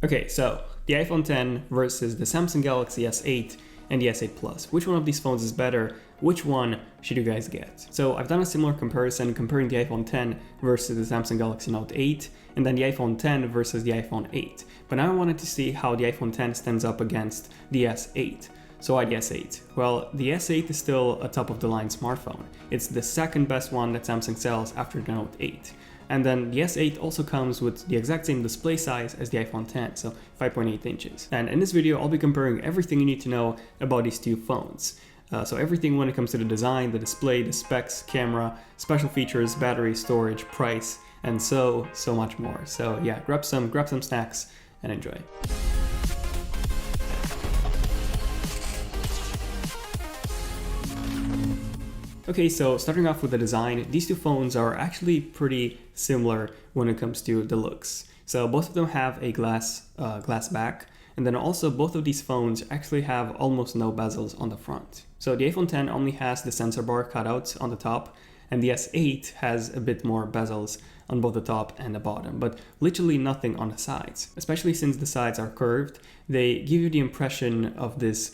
Okay, so the iPhone 10 versus the Samsung Galaxy S8 and the S8 Plus. Which one of these phones is better? Which one should you guys get? So I've done a similar comparison comparing the iPhone 10 versus the Samsung Galaxy Note 8 and then the iPhone 10 versus the iPhone 8. But now I wanted to see how the iPhone 10 stands up against the S8. So why the S8? Well, the S8 is still a top-of-the-line smartphone. It's the second best one that Samsung sells after the Note 8. And then the S8 also comes with the exact same display size as the iPhone 10, so 5.8 inches. And in this video, I'll be comparing everything you need to know about these two phones. So everything when it comes to the design, the display, the specs, camera, special features, battery, storage, price, and so much more. So yeah, grab some snacks and enjoy. Okay, so starting off with the design, these two phones are actually pretty similar when it comes to the looks. So both of them have a glass back, and then also both of these phones actually have almost no bezels on the front. So the iPhone 10 only has the sensor bar cutouts on the top, and the S8 has a bit more bezels on both the top and the bottom, but literally nothing on the sides. Especially since the sides are curved, they give you the impression of this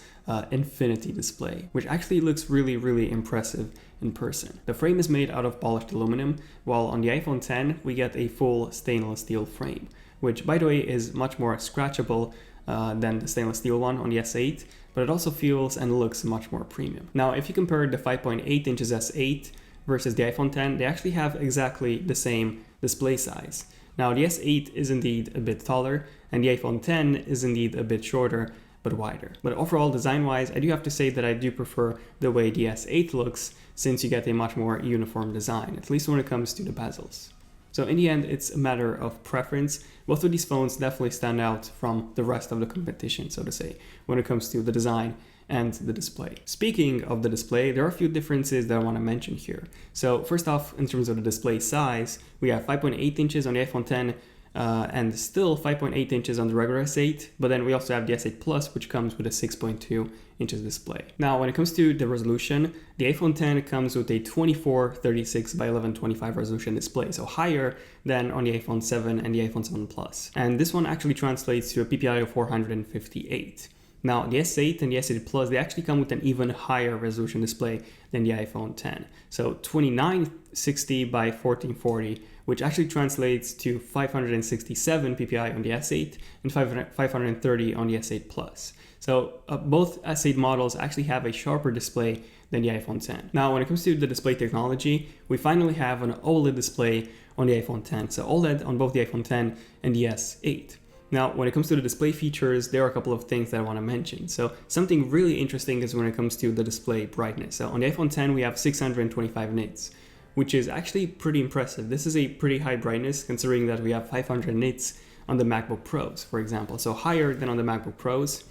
infinity display, which actually looks really impressive in person. The frame is made out of polished aluminum, while on the iPhone 10 we get a full stainless steel frame, which by the way is much more scratchable than the stainless steel one on the S8, but it also feels and looks much more premium. Now, if you compare the 5.8 inches S8 versus the iPhone 10, they actually have exactly the same display size. Now, the S8 is indeed a bit taller, and the iPhone 10 is indeed a bit shorter, but wider. But overall, design-wise, I do have to say that I do prefer the way the S8 looks, since you get a much more uniform design, at least when it comes to the bezels. So in the end, it's a matter of preference. Both of these phones definitely stand out from the rest of the competition, so to say, when it comes to the design and the display. Speaking of the display, there are a few differences that I want to mention here. So first off, in terms of the display size, we have 5.8 inches on the iPhone 10 and still 5.8 inches on the regular S8, but then we also have the S8 Plus, which comes with a 6.2 inches display. Now, when it comes to the resolution, the iPhone 10 comes with a 2436 by 1125 resolution display, so higher than on the iPhone 7 and the iPhone 7 Plus. And this one actually translates to a PPI of 458. Now, the S8 and the S8 Plus, they actually come with an even higher resolution display than the iPhone 10. So 2960 by 1440, which actually translates to 567 PPI on the S8 and 530 on the S8 Plus. So both S8 models actually have a sharper display than the iPhone 10. Now, when it comes to the display technology, we finally have an OLED display on the iPhone 10. So OLED on both the iPhone 10 and the S8. Now, when it comes to the display features, there are a couple of things that I want to mention. So something really interesting is when it comes to the display brightness. So on the iPhone 10, we have 625 nits, which is actually pretty impressive. This is a pretty high brightness considering that we have 500 nits on the MacBook Pros, for example. So higher than on the MacBook Pros.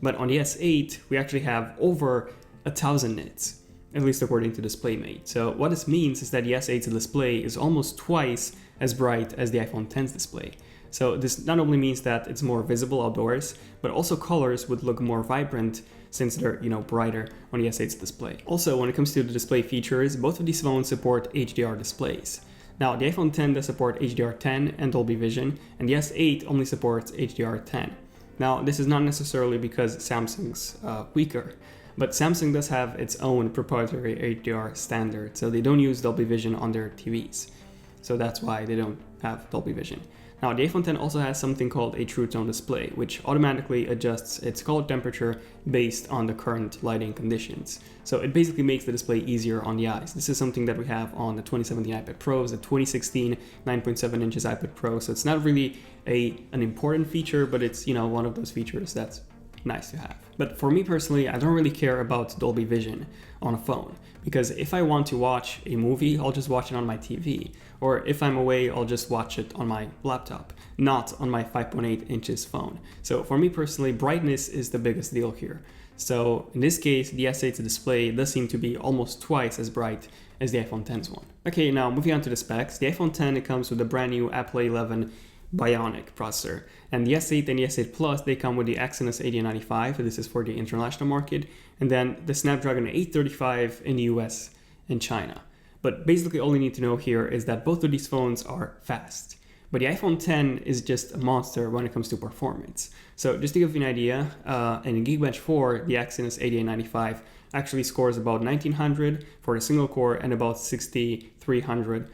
But on the S8, we actually have over 1,000 nits, at least according to DisplayMate. So what this means is that the S8's display is almost twice as bright as the iPhone 10's display. So this not only means that it's more visible outdoors, but also colors would look more vibrant since they're, brighter on the S8's display. Also, when it comes to the display features, both of these phones support HDR displays. Now, the iPhone 10 does support HDR10 and Dolby Vision, and the S8 only supports HDR10. Now, this is not necessarily because Samsung's weaker, but Samsung does have its own proprietary HDR standard, so they don't use Dolby Vision on their TVs. So that's why they don't have Dolby Vision. Now, the iPhone 10 also has something called a True Tone display, which automatically adjusts its color temperature based on the current lighting conditions. So it basically makes the display easier on the eyes. This is something that we have on the 2017 iPad Pros, the 2016 9.7 inches iPad Pro. So it's not really an important feature, but it's, one of those features that's nice to have. But for me personally, I don't really care about Dolby Vision on a phone, because if I want to watch a movie, I'll just watch it on my TV, or if I'm away, I'll just watch it on my laptop, not on my 5.8 inches phone. So for me personally, brightness is the biggest deal here. So in this case, the S8's display does seem to be almost twice as bright as the iPhone 10's one. Okay, now moving on to the specs. The iPhone 10 comes with a brand new Apple A11 Bionic processor, and the S8 and the S8 Plus, they come with the Exynos 8095. This is for the international market, and then the Snapdragon 835 in the US and China. But basically all you need to know here is that both of these phones are fast. but the iPhone 10 is just a monster when it comes to performance. So just to give you an idea, in Geekbench 4, the Exynos 8895 actually scores about 1900 for the single core and about 6300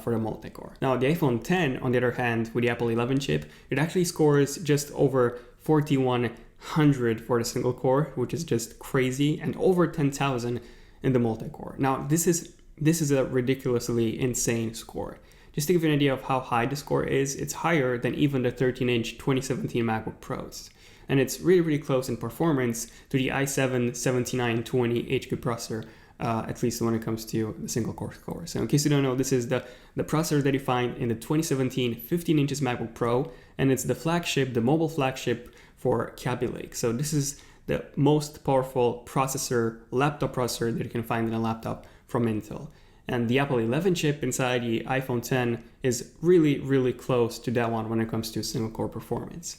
for the multi-core. Now the iPhone 10, on the other hand, with the Apple 11 chip, it actually scores just over 4100 for the single core, which is just crazy, and over 10,000 in the multi-core. Now this is a ridiculously insane score. Just to give you an idea of how high the score is, it's higher than even the 13-inch 2017 MacBook Pros. And it's really, really close in performance to the i7-7920 HQ processor, at least when it comes to the single core score. So in case you don't know, this is the processor that you find in the 2017 15 inches MacBook Pro, and it's the flagship, the mobile flagship for Kaby Lake. So this is the most powerful processor, laptop processor that you can find in a laptop from Intel. And the Apple 11 chip inside the iPhone 10 is really, really close to that one when it comes to single core performance,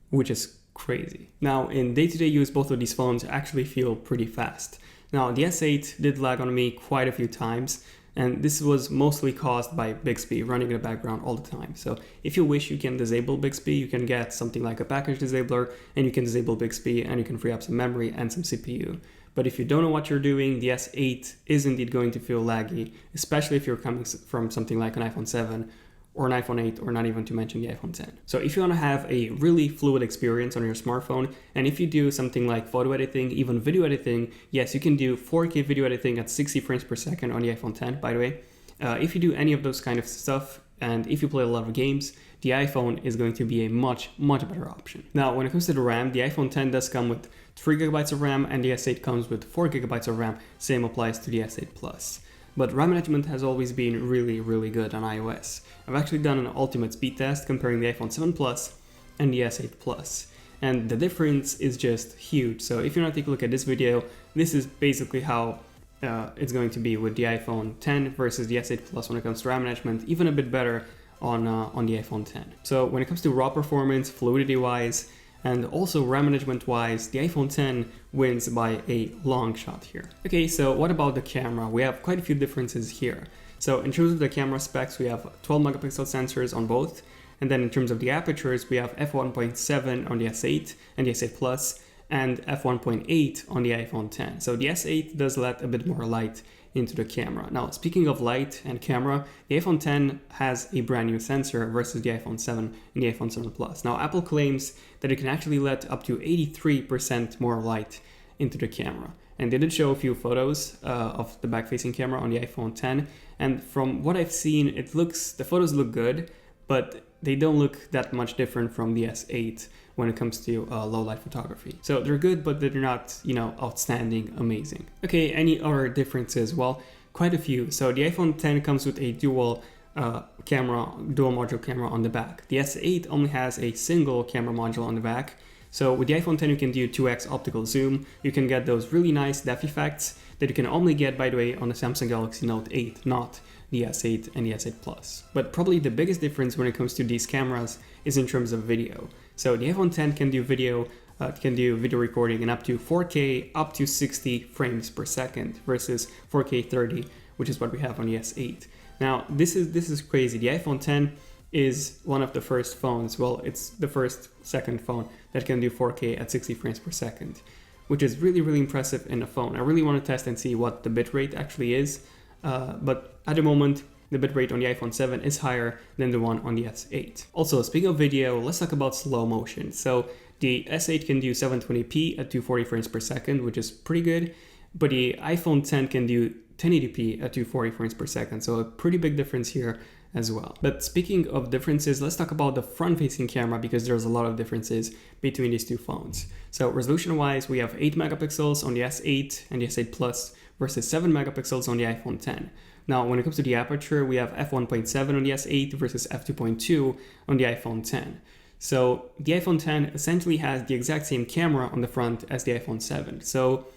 which is crazy. Now, in day-to-day use, both of these phones actually feel pretty fast. Now, the S8 did lag on me quite a few times, and this was mostly caused by Bixby running in the background all the time. So if you wish, you can disable Bixby, you can get something like a package disabler, and you can disable Bixby, and you can free up some memory and some CPU. But if you don't know what you're doing, the S8 is indeed going to feel laggy, especially if you're coming from something like an iPhone 7 or an iPhone 8, or not even to mention the iPhone 10. So if you want to have a really fluid experience on your smartphone, and if you do something like photo editing, even video editing, yes, you can do 4K video editing at 60 frames per second on the iPhone 10, by the way. If you do any of those kind of stuff, and if you play a lot of games, the iPhone is going to be a much, much better option. Now, when it comes to the RAM, the iPhone 10 does come with 3 GB of RAM, and the S8 comes with 4 GB of RAM. Same applies to the S8 Plus. But RAM management has always been really, really good on iOS. I've actually done an ultimate speed test comparing the iPhone 7 Plus and the S8 Plus. And the difference is just huge. So if you want to take a look at this video, this is basically how it's going to be with the iPhone 10 versus the S8 Plus when it comes to RAM management, even a bit better on the iPhone 10. So when it comes to raw performance, fluidity-wise, and also RAM management-wise, the iPhone 10 wins by a long shot here. Okay, so what about the camera? We have quite a few differences here. So in terms of the camera specs, we have 12 megapixel sensors on both. And then in terms of the apertures, we have f1.7 on the S8 and the S8 Plus, and f1.8 on the iPhone 10. So the S8 does let a bit more light into the camera. Now, speaking of light and camera, the iPhone 10 has a brand new sensor versus the iPhone 7 and the iPhone 7 Plus. Now, Apple claims that it can actually let up to 83% more light into the camera. And they did show a few photos of the back-facing camera on the iPhone 10. And from what I've seen, the photos look good, but they don't look that much different from the S8 when it comes to low light photography. So they're good, but they're not, outstanding, amazing. Okay, any other differences? Well, quite a few. So the iPhone 10 comes with a dual module camera on the back. The S8 only has a single camera module on the back. So with the iPhone 10, you can do 2x optical zoom. You can get those really nice depth effects that you can only get, by the way, on the Samsung Galaxy Note 8, not the S8 and the S8 Plus. But probably the biggest difference when it comes to these cameras is in terms of video. So the iPhone 10 can do video recording in up to 4K, up to 60 frames per second versus 4K 30, which is what we have on the S8. Now, this is crazy. The iPhone 10 is one of the first phones, well, it's the second phone that can do 4K at 60 frames per second, which is really, really impressive in a phone. I really want to test and see what the bitrate actually is, but at the moment, the bitrate on the iPhone 7 is higher than the one on the S8. Also, speaking of video, let's talk about slow motion. So the S8 can do 720p at 240 frames per second, which is pretty good, but the iPhone 10 can do 1080p at 240 frames per second, so a pretty big difference here as well. But speaking of differences, let's talk about the front-facing camera, because there's a lot of differences between these two phones. So resolution-wise, we have 8 megapixels on the S8 and the S8 Plus versus 7 megapixels on the iPhone 10. Now, when it comes to the aperture, we have f1.7 on the S8 versus f2.2 on the iPhone 10. So the iPhone 10 essentially has the exact same camera on the front as the iPhone 7. So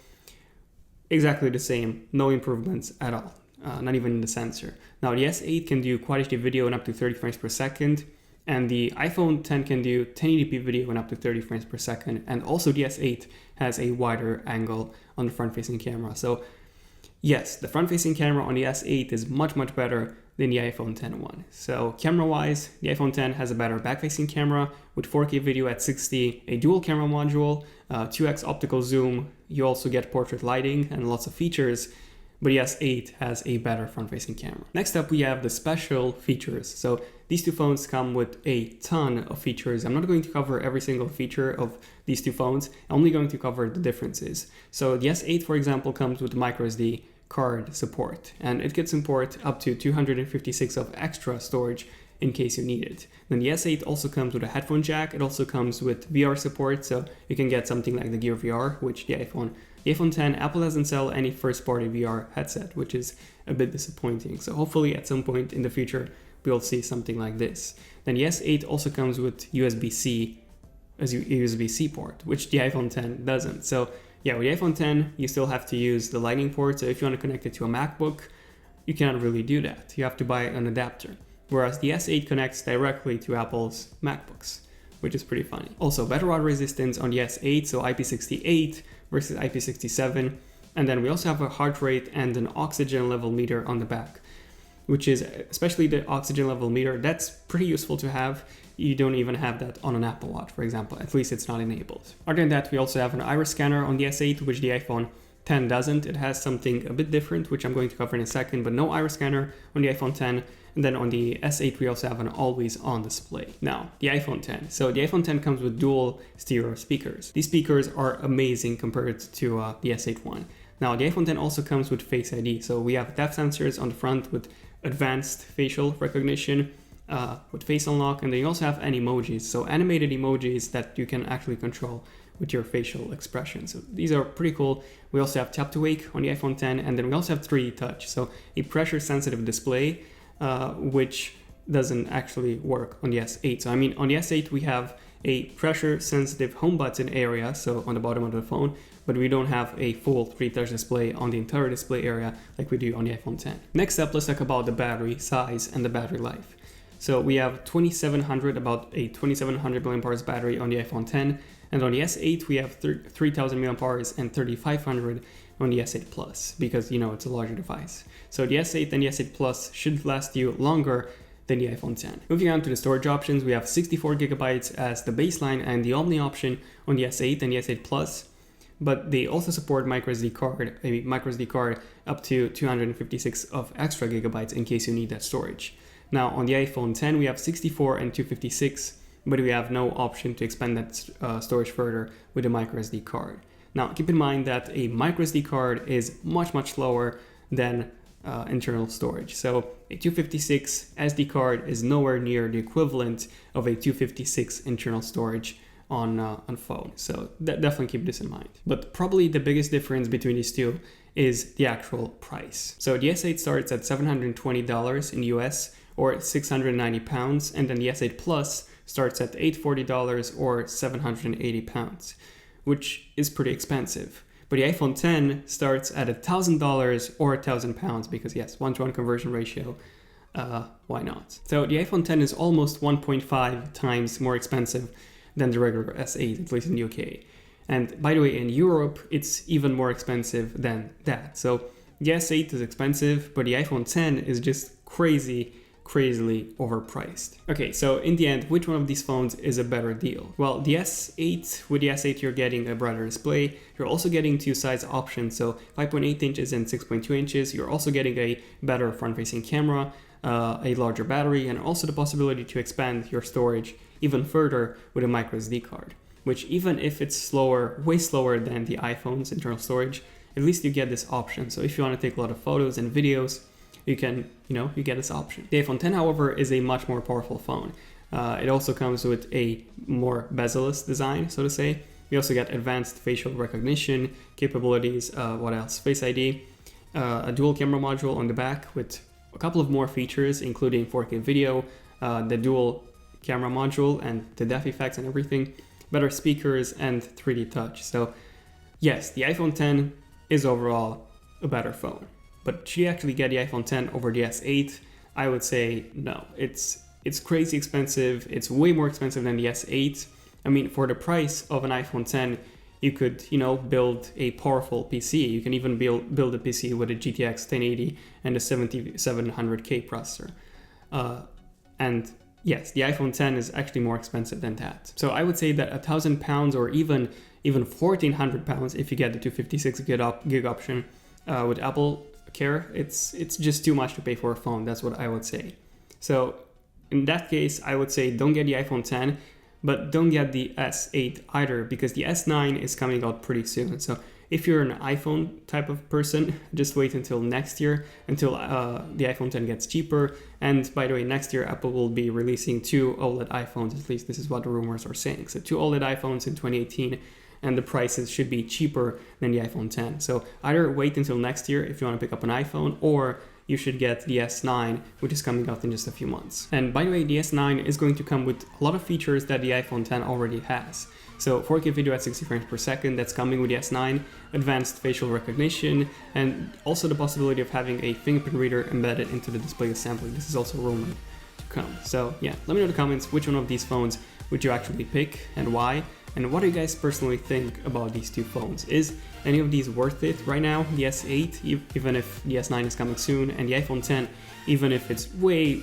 exactly the same, no improvements at all, not even in the sensor. Now the S8 can do Quad HD video in up to 30 frames per second, and the iPhone 10 can do 1080p video in up to 30 frames per second, and also the S8 has a wider angle on the front-facing camera. So yes, the front-facing camera on the S8 is much, much better than the iPhone X one. So camera-wise, the iPhone X has a better back-facing camera with 4K video at 60, a dual camera module, 2x optical zoom. You also get portrait lighting and lots of features. But the S8 has a better front-facing camera. Next up, we have the special features. So these two phones come with a ton of features. I'm not going to cover every single feature of these two phones. I'm only going to cover the differences. So the S8, for example, comes with microSD card support, and it can support up to 256 of extra storage in case you need it. Then the S8 also comes with a headphone jack. It also comes with VR support, so you can get something like the Gear VR, which the iPhone X, Apple doesn't sell any first-party VR headset, which is a bit disappointing. So hopefully at some point in the future, we'll see something like this. Then the S8 also comes with USB-C as a USB-C port, which the iPhone X doesn't. So yeah, with the iPhone X, you still have to use the Lightning port. So if you want to connect it to a MacBook, you cannot really do that. You have to buy an adapter. Whereas the S8 connects directly to Apple's MacBooks, which is pretty funny. Also, better water resistance on the S8, so IP68 versus IP67. And then we also have a heart rate and an oxygen level meter on the back, which is, especially the oxygen level meter, that's pretty useful to have. You don't even have that on an Apple Watch, for example. At least it's not enabled. Other than that, we also have an iris scanner on the S8, which the iPhone X doesn't. It has something a bit different, which I'm going to cover in a second, but no iris scanner on the iPhone X. And then on the S8, we also have an always-on display. Now, the iPhone X. So the iPhone X comes with dual stereo speakers. These speakers are amazing compared to the S8 one. Now, the iPhone X also comes with Face ID. So we have depth sensors on the front with advanced facial recognition, with face unlock, and then you also have emojis. So animated emojis that you can actually control with your facial expression. So these are pretty cool. We also have tap to wake on the iPhone X, and then we also have 3D touch. So a pressure-sensitive display, which doesn't actually work on the S8. So I mean, on the S8 we have a pressure-sensitive home button area, so on the bottom of the phone, but we don't have a full 3D touch display on the entire display area like we do on the iPhone X. Next up, let's talk about the battery size and the battery life. So we have about a 2700 mAh battery on the iPhone X, and on the S8 we have 3000 mAh and 3500 on the S8 Plus, because it's a larger device. So the S8 and the S8 Plus should last you longer than the iPhone X. Moving on to the storage options, we have 64 gigabytes as the baseline and the Omni option on the S8 and the S8 Plus, but they also support a microSD card up to 256 of extra gigabytes in case you need that storage. Now on the iPhone X we have 64 and 256, but we have no option to expand that storage further with a microSD card. Now keep in mind that a microSD card is much slower than internal storage. So a 256 SD card is nowhere near the equivalent of a 256 internal storage on phone. So definitely keep this in mind. But probably the biggest difference between these two is the actual price. So the S8 starts at $720 in the US or £690, and then the S8 Plus starts at $840 or £780, which is pretty expensive. But the iPhone X starts at $1,000 or £1,000 because yes, 1-to-1 conversion ratio, why not? So the iPhone X is almost 1.5 times more expensive than the regular S8, at least in the UK. And by the way, in Europe, it's even more expensive than that. So the S8 is expensive, but the iPhone X is just crazily overpriced. Okay, so in the end, which one of these phones is a better deal? Well, the S8, with the S8 you're getting a brighter display. You're also getting two size options, so 5.8 inches and 6.2 inches. You're also getting a better front-facing camera, a larger battery, and also the possibility to expand your storage even further with a microSD card, which even if it's slower, way slower than the iPhone's internal storage, at least you get this option. So if you want to take a lot of photos and videos, you can, you get this option. The iPhone X, however, is a much more powerful phone. It also comes with a more bezel-less design, so to say. We also get advanced facial recognition capabilities. What else? Face ID, a dual camera module on the back with a couple of more features, including 4K video, the dual camera module and the depth effects and everything, better speakers and 3D touch. So yes, the iPhone X is overall a better phone. But should you actually get the iPhone X over the S8? I would say no. It's crazy expensive. It's way more expensive than the S8. I mean, for the price of an iPhone X, you could, build a powerful PC. You can even build a PC with a GTX 1080 and a 7700K processor. And yes, the iPhone 10 is actually more expensive than that. So I would say that £1,000 or even £1,400 if you get the 256 gig option with Apple Care, it's just too much to pay for a phone. That's what I would say. So in that case, I would say don't get the iPhone 10, but don't get the S8 either, because the S9 is coming out pretty soon. So if you're an iPhone type of person, just wait until next year, until the iPhone 10 gets cheaper. And by the way, next year Apple will be releasing 2 OLED iPhones, at least this is what the rumors are saying. So 2 OLED iPhones in 2018, and the prices should be cheaper than the iPhone 10. So either wait until next year if you want to pick up an iPhone, or you should get the S9, which is coming out in just a few months. And by the way, the S9 is going to come with a lot of features that the iPhone 10 already has. So 4K video at 60 frames per second, that's coming with the S9, advanced facial recognition, and also the possibility of having a fingerprint reader embedded into the display assembly. This is also rumored to come. So yeah, let me know in the comments which one of these phones would you actually pick and why. And what do you guys personally think about these two phones? Is any of these worth it right now? The S8, even if the S9 is coming soon, and the iPhone 10, even if it's way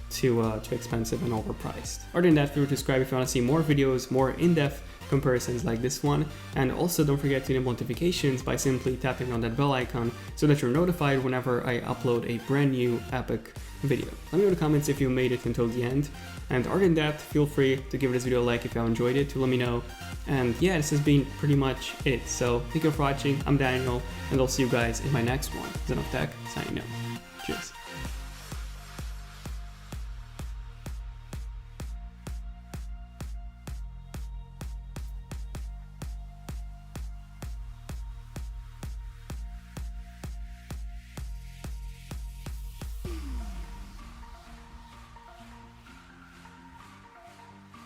too expensive and overpriced. Other than that, feel free to subscribe if you want to see more videos, more in-depth comparisons like this one. And also don't forget to enable notifications by simply tapping on that bell icon so that you're notified whenever I upload a brand new epic video. Let me know in the comments if you made it until the end. And other than that, feel free to give this video a like if you have enjoyed it, to let me know. And yeah, this has been pretty much it. So thank you for watching. I'm Daniel, and I'll see you guys in my next one. Zen of Tech, signing out. Cheers.